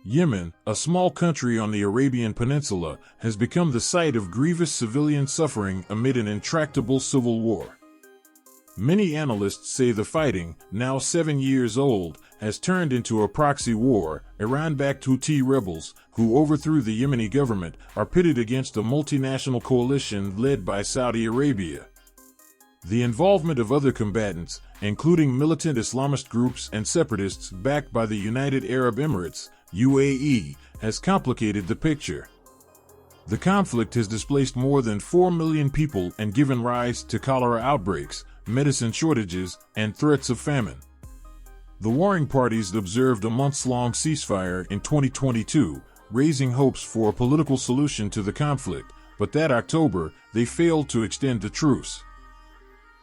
Yemen, a small country on the Arabian Peninsula, has become the site of grievous civilian suffering amid an intractable civil war. Many analysts say the fighting, now 7 years old, has turned into a proxy war. Iran-backed Houthi rebels, who overthrew the Yemeni government, are pitted against a multinational coalition led by Saudi Arabia. The involvement of other combatants, including militant Islamist groups and separatists backed by the United Arab Emirates, UAE, has complicated the picture. The conflict has displaced more than 4 million people and given rise to cholera outbreaks, medicine shortages, and threats of famine. The warring parties observed a months-long ceasefire in 2022, raising hopes for a political solution to the conflict, but that October, they failed to extend the truce.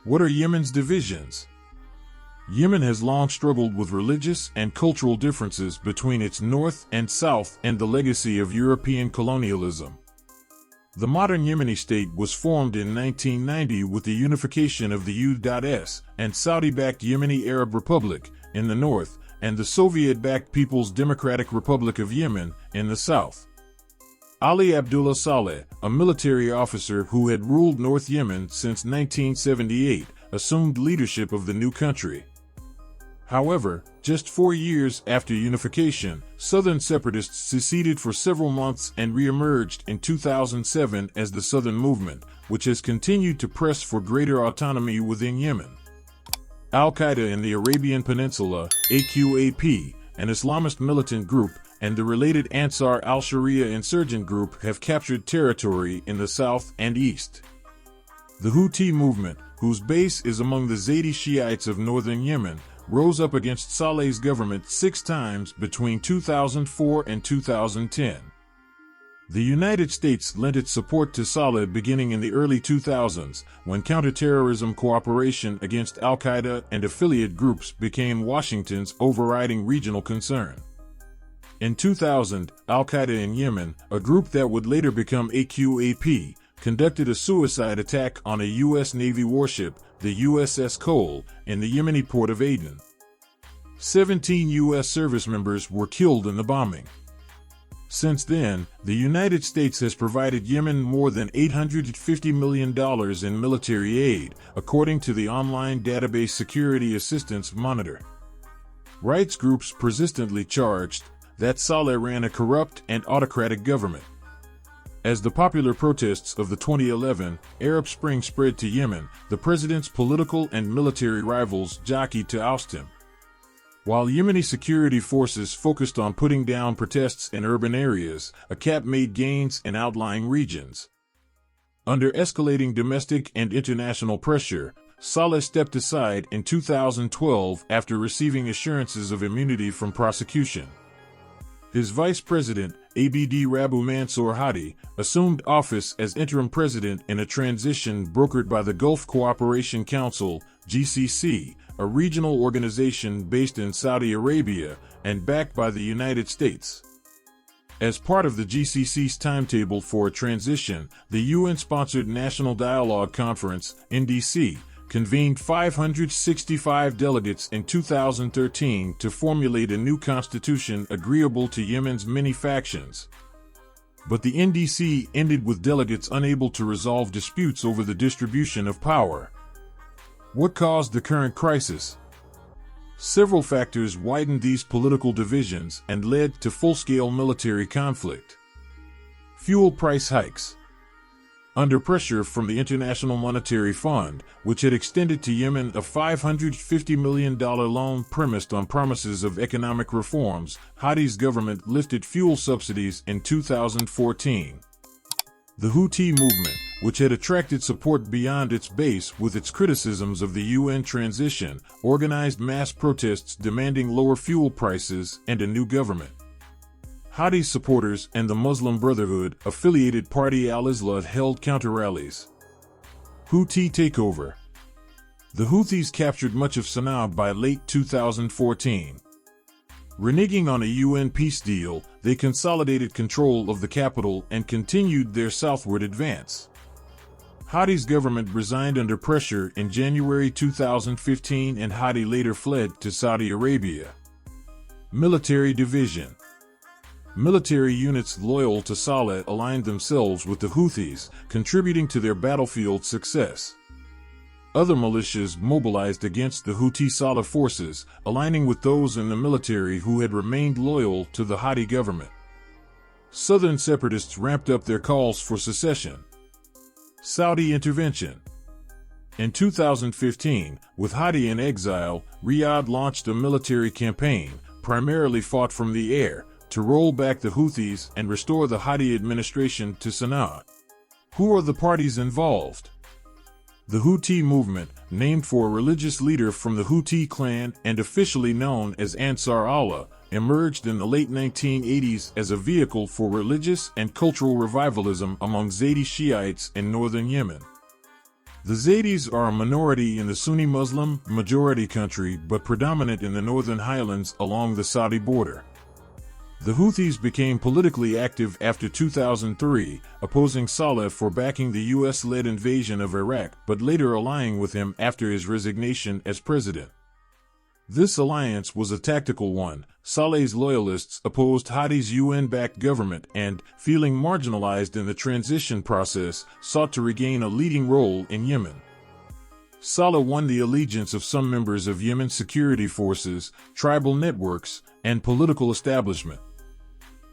What are Yemen's divisions? Yemen has long struggled with religious and cultural differences between its north and south and the legacy of European colonialism. The modern Yemeni state was formed in 1990 with the unification of the U.S. and Saudi-backed Yemeni Arab Republic in the north and the Soviet-backed People's Democratic Republic of Yemen in the south. Ali Abdullah Saleh, a military officer who had ruled North Yemen since 1978, assumed leadership of the new country. However, just 4 years after unification, Southern separatists seceded for several months and re-emerged in 2007 as the Southern Movement, which has continued to press for greater autonomy within Yemen. Al-Qaeda in the Arabian Peninsula, AQAP, an Islamist militant group, and the related Ansar al-Sharia insurgent group have captured territory in the south and east. The Houthi movement, whose base is among the Zaydi Shiites of northern Yemen, rose up against Saleh's government 6 times between 2004 and 2010. The United States lent its support to Saleh beginning in the early 2000s, when counterterrorism cooperation against al-Qaeda and affiliate groups became Washington's overriding regional concern. In 2000, al-Qaeda in Yemen, a group that would later become AQAP, conducted a suicide attack on a U.S. Navy warship, the USS Cole, in the Yemeni port of Aden. 17 U.S. service members were killed in the bombing. Since then, the United States has provided Yemen more than $850 million in military aid, according to the online database Security Assistance Monitor. Rights groups persistently charged that Saleh ran a corrupt and autocratic government. As the popular protests of the 2011 Arab Spring spread to Yemen, the president's political and military rivals jockeyed to oust him. While Yemeni security forces focused on putting down protests in urban areas, AQAP made gains in outlying regions. Under escalating domestic and international pressure, Saleh stepped aside in 2012 after receiving assurances of immunity from prosecution. His vice president, Abd Rabbu Mansour Hadi, assumed office as interim president in a transition brokered by the Gulf Cooperation Council, GCC, a regional organization based in Saudi Arabia and backed by the United States. As part of the GCC's timetable for a transition, the UN-sponsored National Dialogue Conference, NDC, convened 565 delegates in 2013 to formulate a new constitution agreeable to Yemen's many factions. But the NDC ended with delegates unable to resolve disputes over the distribution of power. What caused the current crisis? Several factors widened these political divisions and led to full-scale military conflict. Fuel price hikes. Under pressure from the International Monetary Fund, which had extended to Yemen a $550 million loan premised on promises of economic reforms, Hadi's government lifted fuel subsidies in 2014. The Houthi movement, which had attracted support beyond its base with its criticisms of the UN transition, organized mass protests demanding lower fuel prices and a new government. Hadi's supporters and the Muslim Brotherhood-affiliated party al-Alimi-led held counter-rallies. Houthi takeover. The Houthis captured much of Sana'a by late 2014. Reneging on a UN peace deal, they consolidated control of the capital and continued their southward advance. Hadi's government resigned under pressure in January 2015 and Hadi later fled to Saudi Arabia. Military division. Military units loyal to Saleh aligned themselves with the Houthis, contributing to their battlefield success. Other militias mobilized against the Houthi Saleh forces, aligning with those in the military who had remained loyal to the Hadi government. Southern separatists ramped up their calls for secession. Saudi intervention. In 2015, with Hadi in exile, Riyadh launched a military campaign, primarily fought from the air, to roll back the Houthis and restore the Hadi administration to Sana'a. Who are the parties involved? The Houthi movement, named for a religious leader from the Houthi clan and officially known as Ansar Allah, emerged in the late 1980s as a vehicle for religious and cultural revivalism among Zaydi Shiites in northern Yemen. The Zaydis are a minority in the Sunni Muslim majority country but predominant in the northern highlands along the Saudi border. The Houthis became politically active after 2003, opposing Saleh for backing the U.S.-led invasion of Iraq but later allying with him after his resignation as president. This alliance was a tactical one. Saleh's loyalists opposed Hadi's UN-backed government and, feeling marginalized in the transition process, sought to regain a leading role in Yemen. Saleh won the allegiance of some members of Yemen's security forces, tribal networks, and political establishment.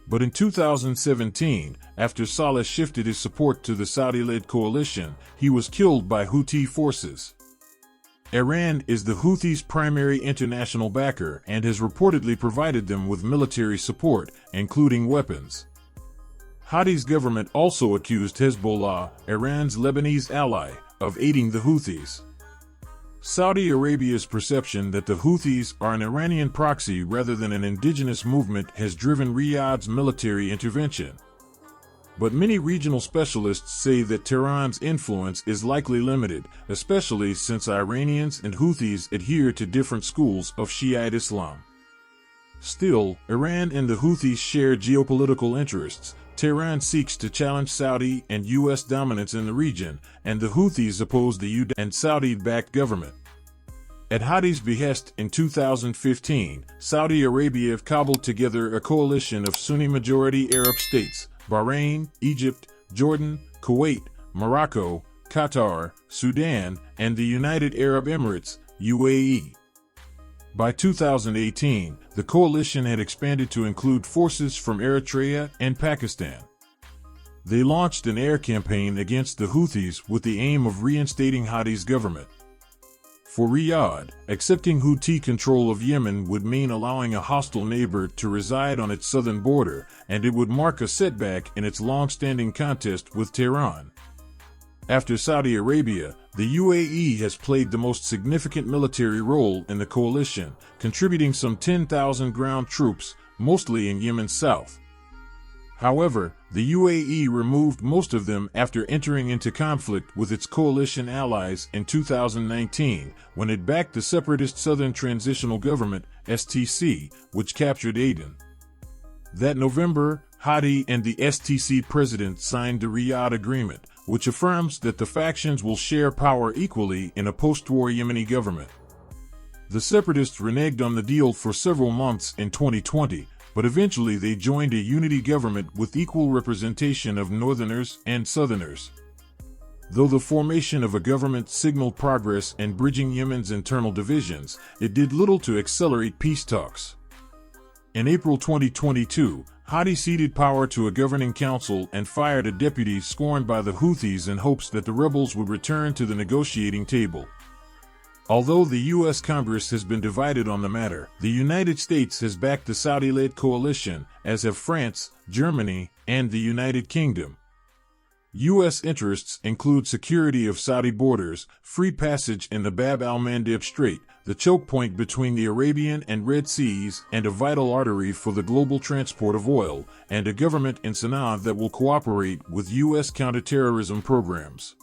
But in 2017, after Saleh shifted his support to the Saudi-led coalition, he was killed by Houthi forces. Iran is the Houthis' primary international backer and has reportedly provided them with military support, including weapons. Hadi's government also accused Hezbollah, Iran's Lebanese ally, of aiding the Houthis. Saudi Arabia's perception that the Houthis are an Iranian proxy rather than an indigenous movement has driven Riyadh's military intervention. But many regional specialists say that Tehran's influence is likely limited, especially since Iranians and Houthis adhere to different schools of Shiite Islam. Still, Iran and the Houthis share geopolitical interests. Tehran seeks to challenge Saudi and U.S. dominance in the region, and the Houthis oppose the U.S. and Saudi-backed government. At Hadi's behest in 2015, Saudi Arabia cobbled together a coalition of Sunni-majority Arab states, Bahrain, Egypt, Jordan, Kuwait, Morocco, Qatar, Sudan, and the United Arab Emirates, UAE. By 2018, the coalition had expanded to include forces from Eritrea and Pakistan. They launched an air campaign against the Houthis with the aim of reinstating Hadi's government. For Riyadh, accepting Houthi control of Yemen would mean allowing a hostile neighbor to reside on its southern border, and it would mark a setback in its long-standing contest with Tehran. After Saudi Arabia, the UAE has played the most significant military role in the coalition, contributing some 10,000 ground troops, mostly in Yemen's south. However, the UAE removed most of them after entering into conflict with its coalition allies in 2019, when it backed the separatist Southern Transitional Government, STC, which captured Aden. That November, Hadi and the STC president signed the Riyadh Agreement, which affirms that the factions will share power equally in a post-war Yemeni government. The separatists reneged on the deal for several months in 2020, but eventually they joined a unity government with equal representation of Northerners and Southerners. Though the formation of a government signaled progress in bridging Yemen's internal divisions, it did little to accelerate peace talks. In April 2022, Hadi ceded power to a governing council and fired a deputy scorned by the Houthis in hopes that the rebels would return to the negotiating table. Although the U.S. Congress has been divided on the matter, the United States has backed the Saudi-led coalition, as have France, Germany, and the United Kingdom. U.S. interests include security of Saudi borders, free passage in the Bab al-Mandeb Strait, the choke point between the Arabian and Red Seas, and a vital artery for the global transport of oil, and a government in Sana'a that will cooperate with U.S. counterterrorism programs.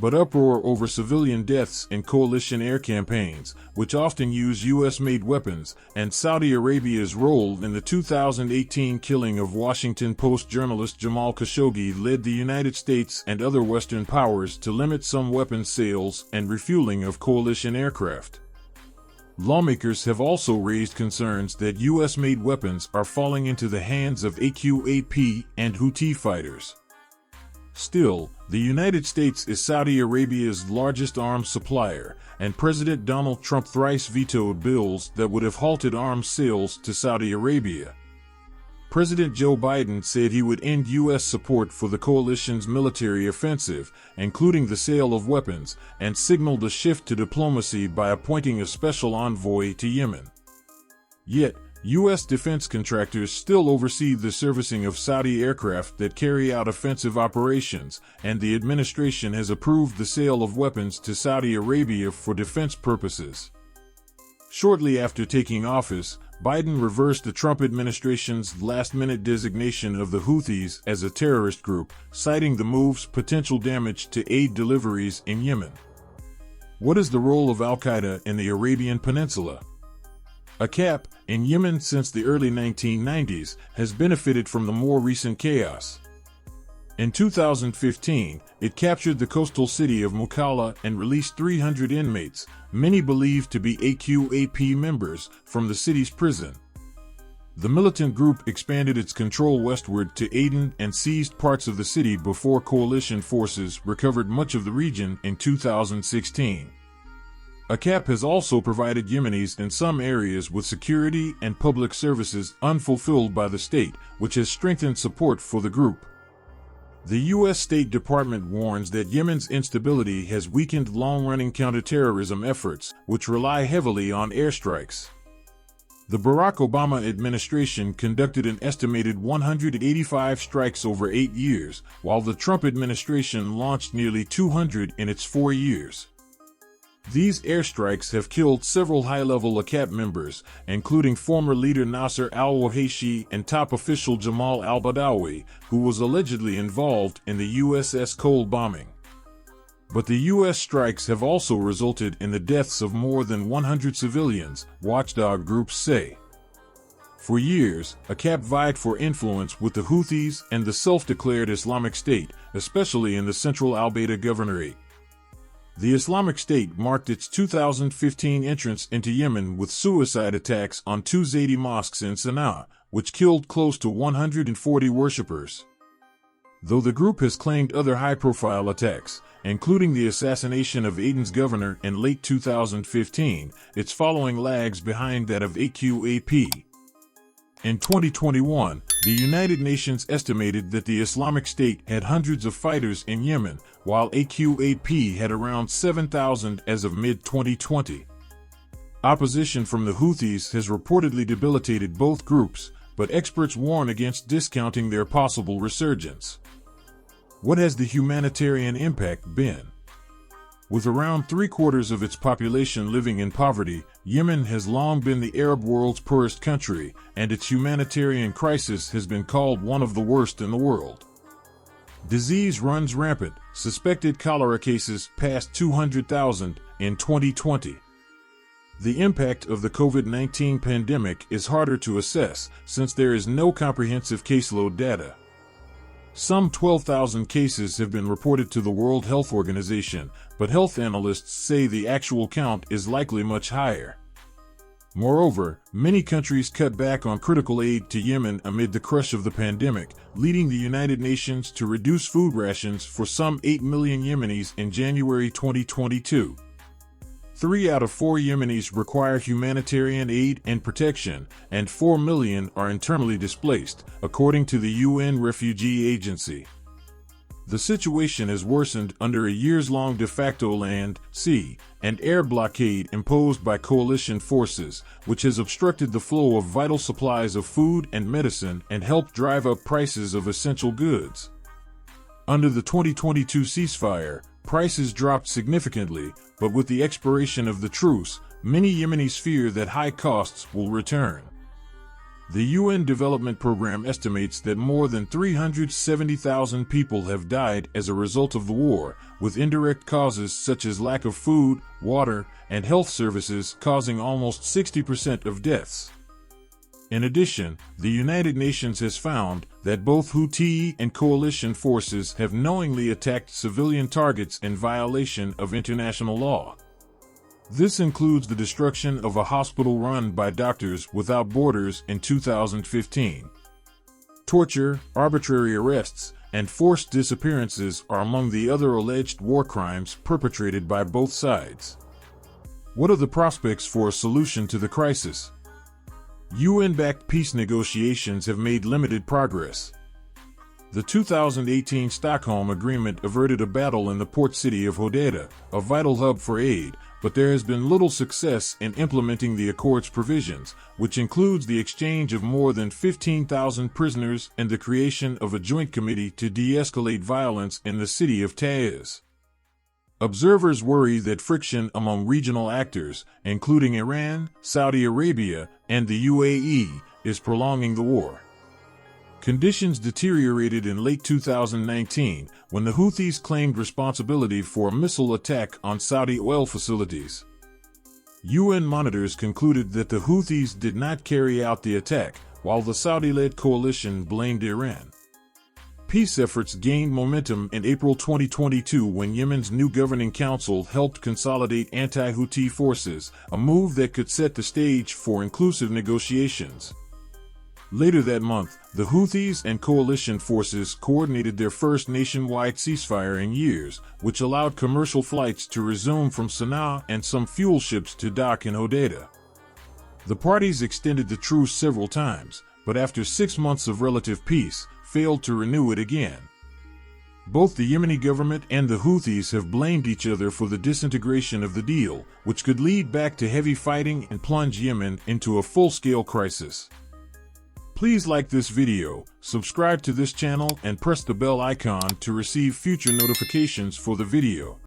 But uproar over civilian deaths in coalition air campaigns, which often use U.S.-made weapons, and Saudi Arabia's role in the 2018 killing of Washington Post journalist Jamal Khashoggi led the United States and other Western powers to limit some weapons sales and refueling of coalition aircraft. Lawmakers have also raised concerns that U.S.-made weapons are falling into the hands of AQAP and Houthi fighters. Still, the United States is Saudi Arabia's largest arms supplier, and President Donald Trump thrice vetoed bills that would have halted arms sales to Saudi Arabia. President Joe Biden said he would end U.S. support for the coalition's military offensive, including the sale of weapons, and signaled a shift to diplomacy by appointing a special envoy to Yemen. Yet, U.S. defense contractors still oversee the servicing of Saudi aircraft that carry out offensive operations, and the administration has approved the sale of weapons to Saudi Arabia for defense purposes. Shortly after taking office, Biden reversed the Trump administration's last-minute designation of the Houthis as a terrorist group, citing the move's potential damage to aid deliveries in Yemen. What is the role of al-Qaeda in the Arabian Peninsula? ACAP, in Yemen since the early 1990s, has benefited from the more recent chaos. In 2015, it captured the coastal city of Mukalla and released 300 inmates, many believed to be AQAP members, from the city's prison. The militant group expanded its control westward to Aden and seized parts of the city before coalition forces recovered much of the region in 2016. ACAP has also provided Yemenis in some areas with security and public services unfulfilled by the state, which has strengthened support for the group. The U.S. State Department warns that Yemen's instability has weakened long-running counterterrorism efforts, which rely heavily on airstrikes. The Barack Obama administration conducted an estimated 185 strikes over 8 years, while the Trump administration launched nearly 200 in its 4 years. These airstrikes have killed several high-level ACAP members, including former leader Nasser al-Wahayshi and top official Jamal al-Badawi, who was allegedly involved in the USS Cole bombing. But the U.S. strikes have also resulted in the deaths of more than 100 civilians, watchdog groups say. For years, ACAP vied for influence with the Houthis and the self-declared Islamic State, especially in the central Al-Baida governorate. The Islamic State marked its 2015 entrance into Yemen with suicide attacks on 2 Zaidi mosques in Sana'a, which killed close to 140 worshippers. Though the group has claimed other high-profile attacks, including the assassination of Aden's governor in late 2015, its following lags behind that of AQAP. In 2021, the United Nations estimated that the Islamic State had hundreds of fighters in Yemen, while AQAP had around 7,000 as of mid-2020. Opposition from the Houthis has reportedly debilitated both groups, but experts warn against discounting their possible resurgence. What has the humanitarian impact been? With around 3/4 of its population living in poverty, Yemen has long been the Arab world's poorest country, and its humanitarian crisis has been called one of the worst in the world. Disease runs rampant. Suspected cholera cases passed 200,000 in 2020. The impact of the COVID-19 pandemic is harder to assess since there is no comprehensive caseload data. Some 12,000 cases have been reported to the World Health Organization, but health analysts say the actual count is likely much higher. Moreover, many countries cut back on critical aid to Yemen amid the crush of the pandemic, leading the United Nations to reduce food rations for some 8 million Yemenis in January 2022. 3 out of 4 Yemenis require humanitarian aid and protection, and 4 million are internally displaced, according to the UN Refugee Agency. The situation has worsened under a years-long de facto land, sea, and air blockade imposed by coalition forces, which has obstructed the flow of vital supplies of food and medicine and helped drive up prices of essential goods. Under the 2022 ceasefire, prices dropped significantly, but with the expiration of the truce, many Yemenis fear that high costs will return. The UN Development Program estimates that more than 370,000 people have died as a result of the war, with indirect causes such as lack of food, water, and health services causing almost 60% of deaths. In addition, the United Nations has found that both Houthi and coalition forces have knowingly attacked civilian targets in violation of international law. This includes the destruction of a hospital run by Doctors Without Borders in 2015. Torture, arbitrary arrests, and forced disappearances are among the other alleged war crimes perpetrated by both sides. What are the prospects for a solution to the crisis? UN-backed peace negotiations have made limited progress. The 2018 Stockholm Agreement averted a battle in the port city of Hodeidah, a vital hub for aid, but there has been little success in implementing the accord's provisions, which includes the exchange of more than 15,000 prisoners and the creation of a joint committee to de-escalate violence in the city of Taiz. Observers worry that friction among regional actors, including Iran, Saudi Arabia, and the UAE, is prolonging the war. Conditions deteriorated in late 2019 when the Houthis claimed responsibility for a missile attack on Saudi oil facilities. UN monitors concluded that the Houthis did not carry out the attack, while the Saudi-led coalition blamed Iran. Peace efforts gained momentum in April 2022 when Yemen's new governing council helped consolidate anti-Houthi forces, a move that could set the stage for inclusive negotiations. Later that month, the Houthis and coalition forces coordinated their first nationwide ceasefire in years, which allowed commercial flights to resume from Sana'a and some fuel ships to dock in Hodeidah. The parties extended the truce several times, but after 6 months of relative peace, failed to renew it again. Both the Yemeni government and the Houthis have blamed each other for the disintegration of the deal, which could lead back to heavy fighting and plunge Yemen into a full-scale crisis. Please like this video, subscribe to this channel, and press the bell icon to receive future notifications for the video.